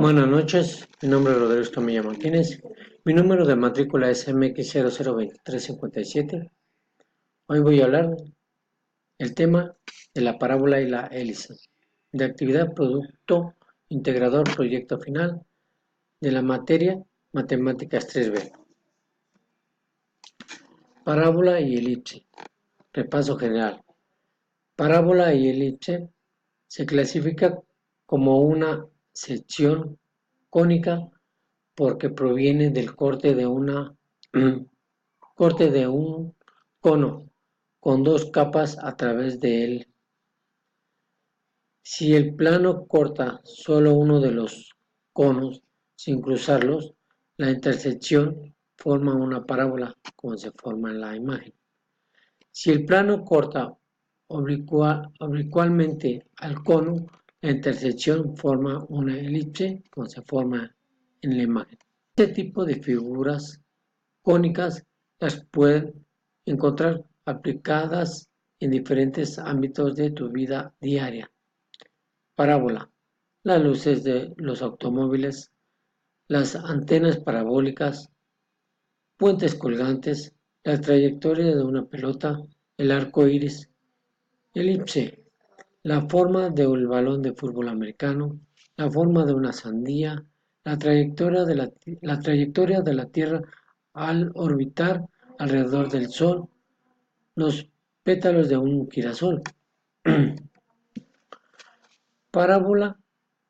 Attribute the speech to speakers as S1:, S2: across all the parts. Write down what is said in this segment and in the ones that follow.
S1: Buenas noches, mi nombre es Rodrigo Escamilla Martínez. Mi número de matrícula es MX002357. Hoy voy a hablar del tema de la parábola y la hélice, de actividad, producto, integrador, proyecto final, de la materia Matemáticas 3B. Parábola y elipse. Repaso general. Parábola y elipse se clasifica como una sección cónica porque proviene del corte de un cono con dos capas a través de él. Si el plano corta solo uno de los conos sin cruzarlos, la intersección forma una parábola, como se forma en la imagen. Si el plano corta oblicuamente al cono, la intersección forma una elipse, como se forma en la imagen. Este tipo de figuras cónicas las pueden encontrar aplicadas en diferentes ámbitos de tu vida diaria. Parábola: las luces de los automóviles, las antenas parabólicas, puentes colgantes, la trayectoria de una pelota, el arco iris. Elipse: la forma del balón de fútbol americano, la forma de una sandía, la trayectoria de la Tierra al orbitar alrededor del Sol, los pétalos de un girasol. Parábola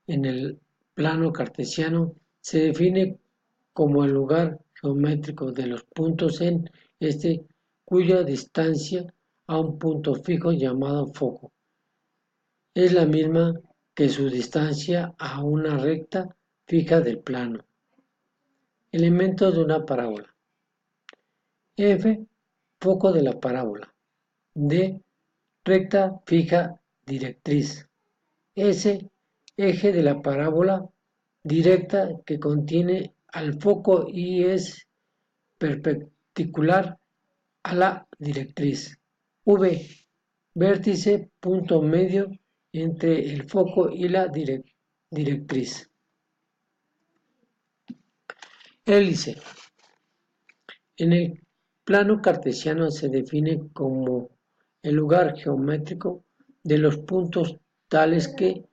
S1: en el plano cartesiano se define como el lugar geométrico de los puntos en este cuya distancia a un punto fijo llamado foco es la misma que su distancia a una recta fija del plano. Elementos de una parábola. F, foco de la parábola. D, recta fija directriz. S, eje de la parábola directa que contiene al foco y es perpendicular a la directriz. V, vértice punto medio entre el foco y la directriz. Hélice. En el plano cartesiano se define como el lugar geométrico de los puntos tales que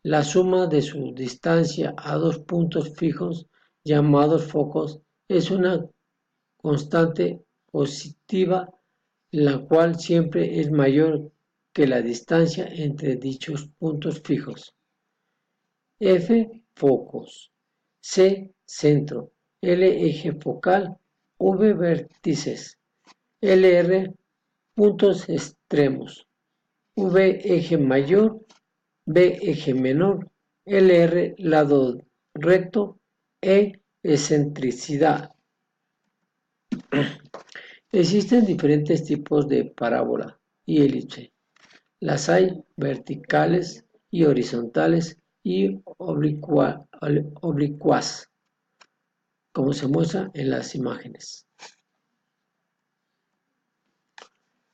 S1: la suma de su distancia a dos puntos fijos llamados focos es una constante positiva, la cual siempre es mayor que la distancia entre dichos puntos fijos. F, focos. C, centro. L, eje focal. V, vértices. LR, puntos extremos. V, eje mayor. B, eje menor. LR, lado recto. E, excentricidad. Existen diferentes tipos de parábola y elipse. Las hay verticales y horizontales y oblicuas, como se muestra en las imágenes.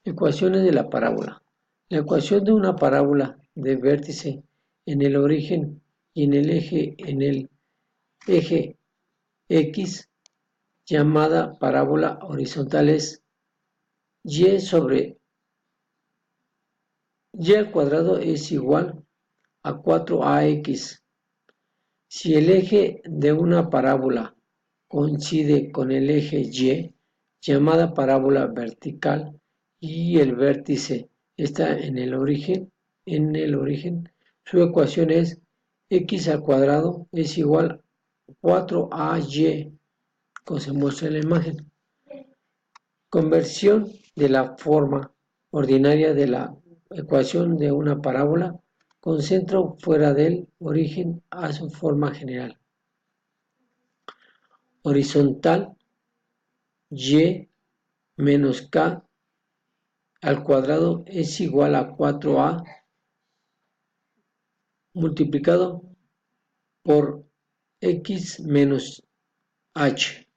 S1: Ecuaciones de la parábola. La ecuación de una parábola de vértice en el origen y en el eje X, llamada parábola horizontal, es y sobre y al cuadrado es igual a 4ax. Si el eje de una parábola coincide con el eje Y, llamada parábola vertical, y el vértice está en el origen, su ecuación es x al cuadrado es igual a 4ay, como se muestra en la imagen. Conversión de la forma ordinaria de la ecuación de una parábola con centro fuera del origen a su forma general. Horizontal: y menos k al cuadrado es igual a 4a multiplicado por x menos h.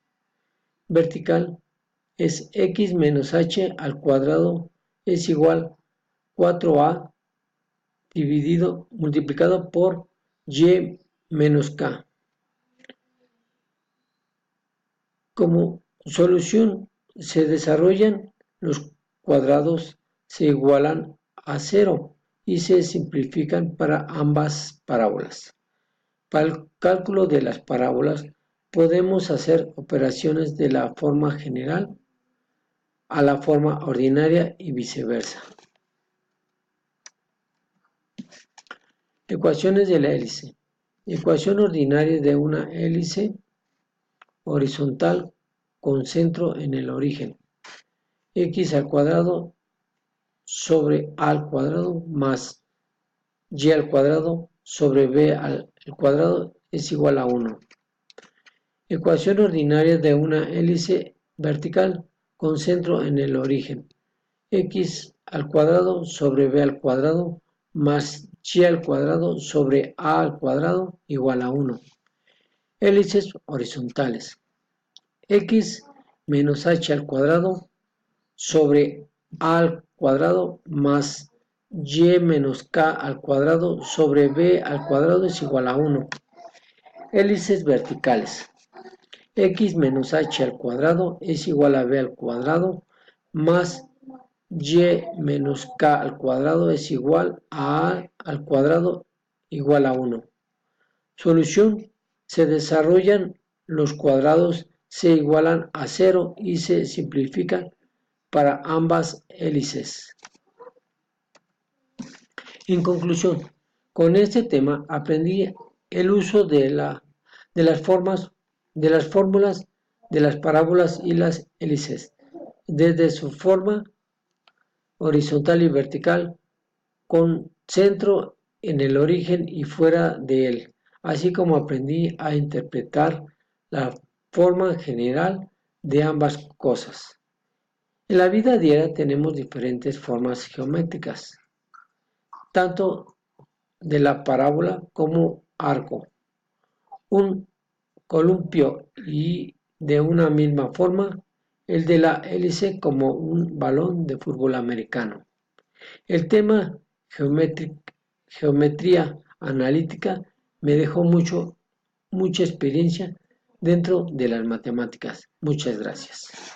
S1: Vertical es x menos h al cuadrado es igual a 4a multiplicado por y menos K. Como solución se desarrollan los cuadrados se igualan a 0 y se simplifican para ambas parábolas. Para el cálculo de las parábolas podemos hacer operaciones de la forma general a la forma ordinaria y viceversa. Ecuaciones de la hélice. Ecuación ordinaria de una hélice horizontal con centro en el origen. X al cuadrado sobre A al cuadrado más Y al cuadrado sobre B al cuadrado es igual a 1. Ecuación ordinaria de una hélice vertical con centro en el origen. X al cuadrado sobre B al cuadrado más Y al cuadrado sobre A al cuadrado igual a 1. Hélices horizontales. X menos H al cuadrado sobre A al cuadrado más Y menos K al cuadrado sobre B al cuadrado es igual a 1. Hélices verticales. X menos H al cuadrado es igual a B al cuadrado más Y menos K al cuadrado es igual a A al cuadrado igual a 1. Solución. Se desarrollan los cuadrados, se igualan a 0 y se simplifican para ambas hélices. En conclusión, con este tema aprendí el uso de las fórmulas de las parábolas y las hélices, desde su forma horizontal y vertical, con centro en el origen y fuera de él, así como aprendí a interpretar la forma general de ambas cosas. En la vida diaria tenemos diferentes formas geométricas, tanto de la parábola como arco, un columpio y de una misma forma el de la hélice como un balón de fútbol americano. El tema geometría analítica me dejó mucha experiencia dentro de las matemáticas. Muchas gracias.